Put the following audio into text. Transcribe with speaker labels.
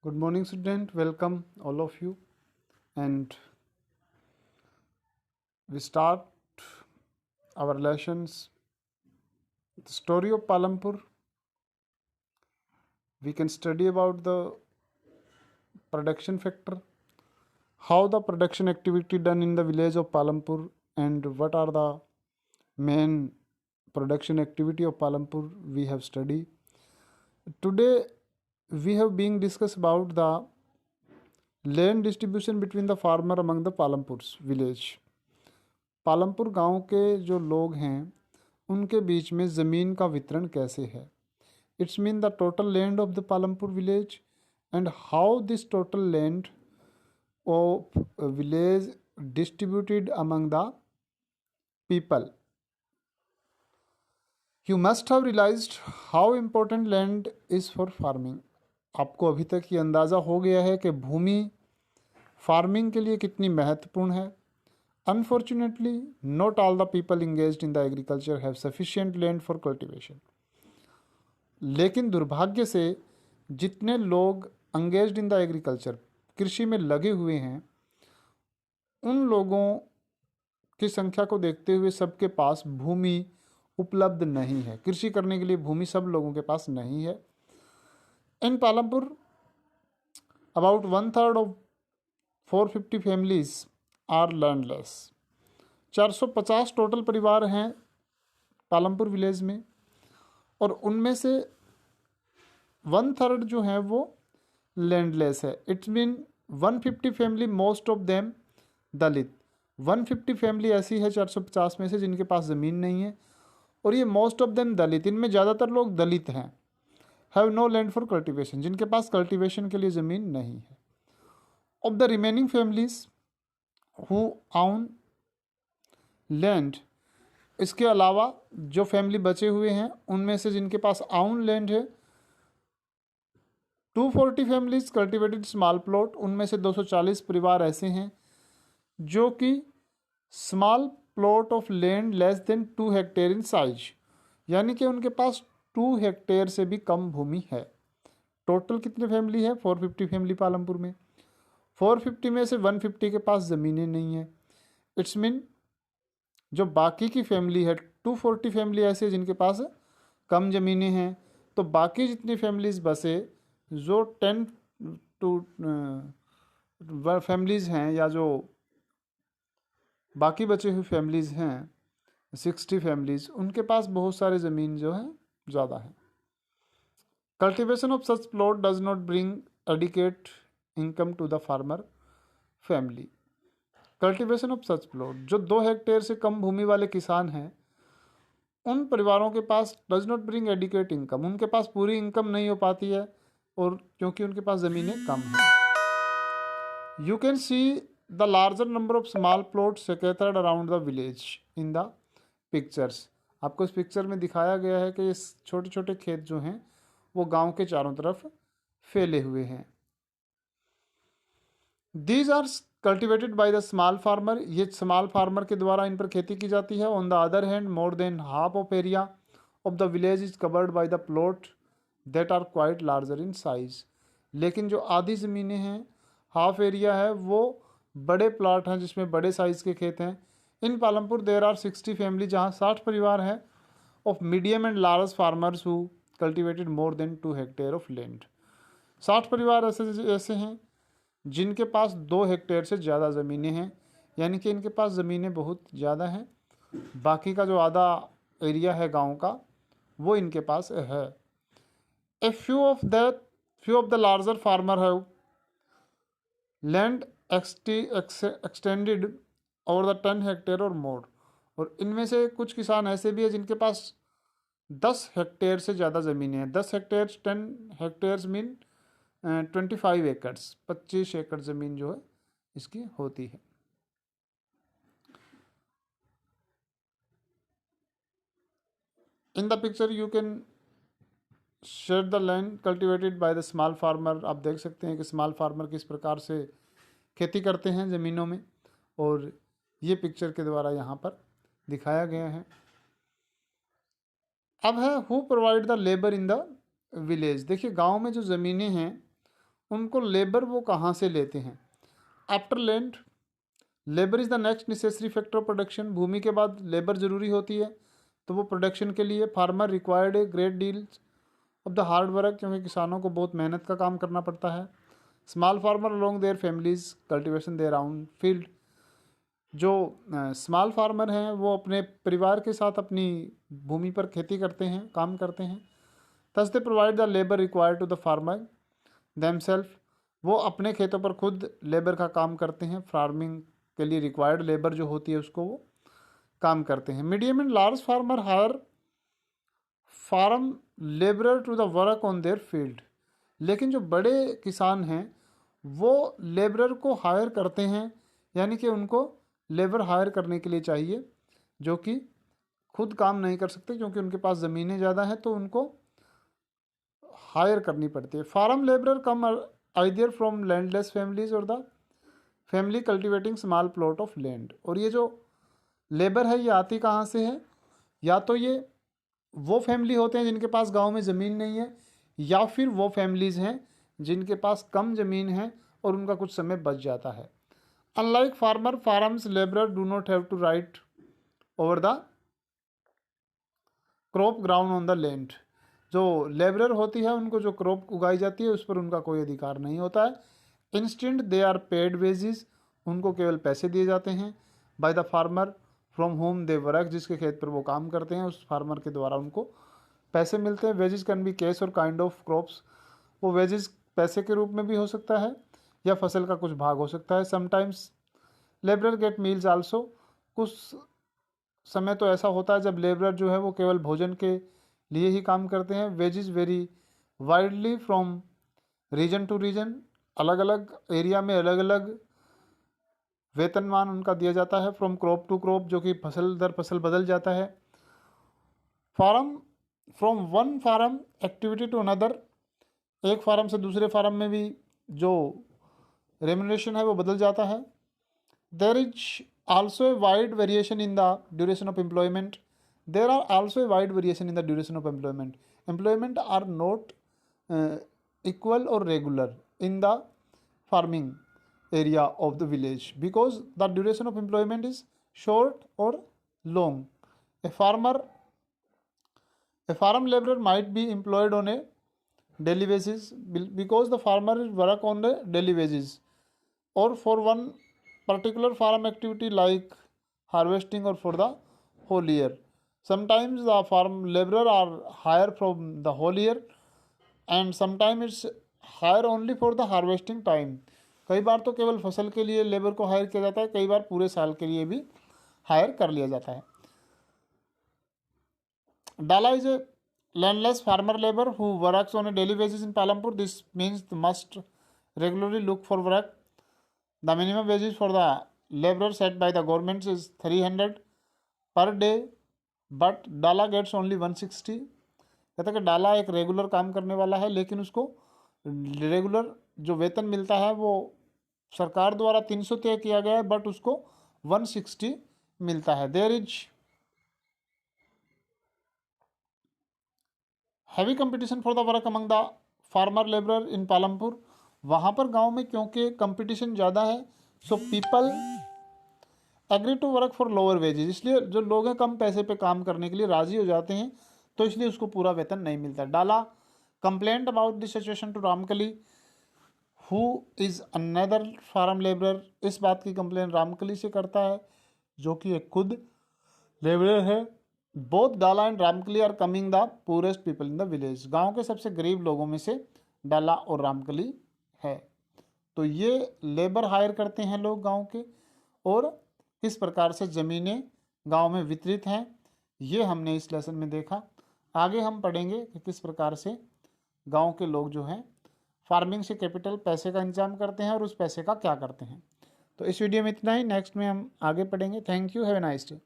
Speaker 1: Good morning, student. Welcome, all of you. And we start our lessons. The story of Palampur. We can study about the production factor, how the production activity done in the village of Palampur, and what are the main production activity of Palampur we have studied. Today, we have been discussed about the land distribution between the farmer among the Palampur's village. Palampur गांव के जो लोग हैं उनके बीच में ज़मीन का वितरण कैसे है. It's mean the total land of the Palampur village and how this total land of village distributed among the people. You must have realised how important land is for farming. आपको अभी तक ये अंदाज़ा हो गया है कि भूमि फार्मिंग के लिए कितनी महत्वपूर्ण है. Unfortunately, not all the people engaged in the agriculture have sufficient land for cultivation. लेकिन दुर्भाग्य से जितने लोग engaged in the agriculture कृषि में लगे हुए हैं उन लोगों की संख्या को देखते हुए सबके पास भूमि उपलब्ध नहीं है. कृषि करने के लिए भूमि सब लोगों के पास नहीं है. In Palampur about 1/3 of 450 families are landless. 450 total परिवार हैं पालमपुर विलेज में और उनमें से 1/3 जो है वो लैंडलेस है. It's mean 150 family, most of them Dalit. 150 family ऐसी है 450 में से जिनके पास ज़मीन नहीं है और ये मोस्ट ऑफ देम दलित. इनमें ज़्यादातर लोग दलित हैं. Have no land for cultivation, जिनके पास कल्टिवेशन के लिए ज़मीन नहीं है. Of the remaining families who own land, इसके अलावा जो फैमिली बचे हुए हैं उनमें से जिनके पास आउन लैंड है 240 फैमिलीज कल्टिवेटेड स्मॉल प्लॉट. उनमें से 240 परिवार ऐसे हैं जो कि small plot of land less than 2 hectare in size, यानी कि उनके पास 2 हेक्टेयर से भी कम भूमि है. टोटल कितने फैमिली है? 450 फैमिली पालमपुर में. 450 में से 150 के पास ज़मीनें नहीं है. इट्स मीन जो बाकी की फैमिली है 240 फैमिली ऐसे जिनके पास कम ज़मीनें हैं. तो बाकी जितनी फैमिलीज़ बसे जो 10 टू फैमिलीज़ हैं या जो बाकी बचे हुए फैमिलीज़ हैं 60 फैमिलीज़, उनके पास बहुत सारे ज़मीन जो है ज़्यादा है. Cultivation of such plot does not bring adequate income to the farmer family. Cultivation of such plot, जो 2 हेक्टेयर से कम भूमि वाले किसान हैं उन परिवारों के पास does not bring adequate income, उनके पास पूरी इनकम नहीं हो पाती है और क्योंकि उनके पास ज़मीनें कम हैं. You can see the larger number of small plot scattered around the village in the pictures. आपको इस पिक्चर में दिखाया गया है कि ये छोटे छोटे खेत जो हैं वो गांव के चारों तरफ फैले हुए हैं. These are cultivated by the small farmer, ये स्मॉल फार्मर के द्वारा इन पर खेती की जाती है. On the other hand more than half of area of the village is covered by the plot that are quite larger in size. लेकिन जो आधी ज़मीनें हैं, हाफ एरिया है, वो बड़े प्लाट हैं जिसमें बड़े साइज़ के खेत हैं. इन पालमपुर देर आर 60 फैमिली, जहाँ 60 परिवार हैं of medium and large farmers who cultivated more than 2 hectare of land. 60 परिवार ऐसे हैं जिनके पास 2 हेक्टेयर से ज़्यादा ज़मीनें हैं, यानी कि इनके पास ज़मीनें बहुत ज़्यादा हैं. बाकी का जो आधा एरिया है गांव का वो इनके पास है. A few of the larger farmer have land extended over the 10 hectare और मोर. और इनमें से कुछ किसान ऐसे भी हैं जिनके पास 10 हेक्टेयर से ज़्यादा ज़मीनें हैं. 10 हेक्टेयर 10 हेक्टेयर्स मीन 25 एकड़्स, 25 एकड़ ज़मीन जो है इसकी होती है. In the picture you can share the land cultivated by the small farmer. आप देख सकते हैं कि स्मॉल फार्मर किस प्रकार से खेती करते हैं ज़मीनों में, और ये पिक्चर के द्वारा यहाँ पर दिखाया गया है. अब है who provide the labour in the village. देखिए गांव में जो ज़मीनें हैं उनको लेबर वो कहाँ से लेते हैं। After land, labour is the next necessary factor of production. भूमि के बाद लेबर ज़रूरी होती है, तो वो प्रोडक्शन के लिए farmer required a great deal of the hard work, क्योंकि किसानों को बहुत मेहनत का काम करना पड़ता है। Small farmer along their families cultivation their own field, जो स्मॉल फार्मर हैं वो अपने परिवार के साथ अपनी भूमि पर खेती करते हैं, काम करते हैं। Thus they provide the labour required to the farmer themselves, वो अपने खेतों पर खुद लेबर का काम करते हैं, फार्मिंग के लिए रिक्वायर्ड लेबर जो होती है उसको वो काम करते हैं। Medium and large farmer hire farm labourer to the work on their field, लेकिन जो बड़े किसान हैं वो लेबरर को हायर करते हैं, यानी कि उनको लेबर हायर करने के लिए चाहिए, जो कि खुद काम नहीं कर सकते क्योंकि उनके पास ज़मीनें ज़्यादा हैं, तो उनको हायर करनी पड़ती है। Farm labourer come either from landless families और the family cultivating small plot of land. और ये जो लेबर है ये आती कहाँ से है, या तो ये वो फैमिली होते हैं जिनके पास गांव में ज़मीन नहीं है, या फिर वो फैमिलीज़ हैं जिनके पास कम ज़मीन है और उनका कुछ समय बच जाता है। Unlike farmer, farms labourer do not have to right over the crop ground on the land. जो लेबरर होती है उनको जो क्रॉप उगाई जाती है उस पर उनका कोई अधिकार नहीं होता है। Instant they are paid wages, उनको केवल पैसे दिए जाते हैं। By the farmer from home they work, जिसके खेत पर वो काम करते हैं उस फार्मर के द्वारा उनको पैसे मिलते हैं। वेजेस कैन बी कैश और काइंड ऑफ क्रॉप्स, वो वेजेस पैसे के रूप में भी हो सकता है या फसल का कुछ भाग हो सकता है। Sometimes labourer get meals also, कुछ समय तो ऐसा होता है जब लेबरर जो है वो केवल भोजन के लिए ही काम करते हैं। Wages vary widely from region to region, अलग अलग एरिया में अलग अलग वेतनमान उनका दिया जाता है। फ्रॉम क्रॉप टू क्रॉप, जो कि फसल दर फसल बदल जाता है। Farm, from one farm activity to another, एक फार्म से दूसरे फार्म में भी जो रेम्युनरेशन है वो बदल जाता है। There is also a wide variation in the duration of employment, there are also a wide variation in the duration of employment. Employment are not equal or regular in the farming area of the village because the duration of employment is short or long. A farm laborer might be employed on a daily basis because the farmer work on a daily basis or for one particular farm activity like harvesting or for the whole year. Sometimes the farm laborer are hired from the whole year and sometime it's hire only for the harvesting time. कई बार तो केवल फसल के लिए labour को higher किया जाता है, कई बार पूरे साल के लिए भी हायर कर लिया जाता है। डाला is a landless farmer labour who works on A daily basis in Palampur. This means must regularly look for work. The minimum wages for the labour set by the government is 300 per day, but डाला gets only 160। कहता है कि डाला एक regular काम करने वाला है, लेकिन उसको रेगुलर जो वेतन मिलता है वो सरकार द्वारा 300 तय किया गया है, बट उसको 160 मिलता है। There is heavy competition for the work among the farmer labourer in Palampur. वहाँ पर गांव में क्योंकि कंपटीशन ज़्यादा है, so people agree to work for lower wages, इसलिए जो लोग हैं कम पैसे पे काम करने के लिए राजी हो जाते हैं, तो इसलिए उसको पूरा वेतन नहीं मिलता। Dala complaint about this situation to Ramkali who is another farm labourer. इस बात की कंप्लेन रामकली से करता है जो कि एक खुद लेबरर है। Both Dala and Ramkali are coming the poorest people in the village. गांव के सबसे गरीब लोगों में से डाला और रामकली है। तो ये लेबर हायर करते हैं लोग गांव के, और किस प्रकार से ज़मीनें गांव में वितरित हैं ये हमने इस लेसन में देखा। आगे हम पढ़ेंगे कि किस प्रकार से गांव के लोग जो हैं फार्मिंग से कैपिटल पैसे का इंतजाम करते हैं और उस पैसे का क्या करते हैं। तो इस वीडियो में इतना ही, नेक्स्ट में हम आगे पढ़ेंगे। Thank you, have a nice day.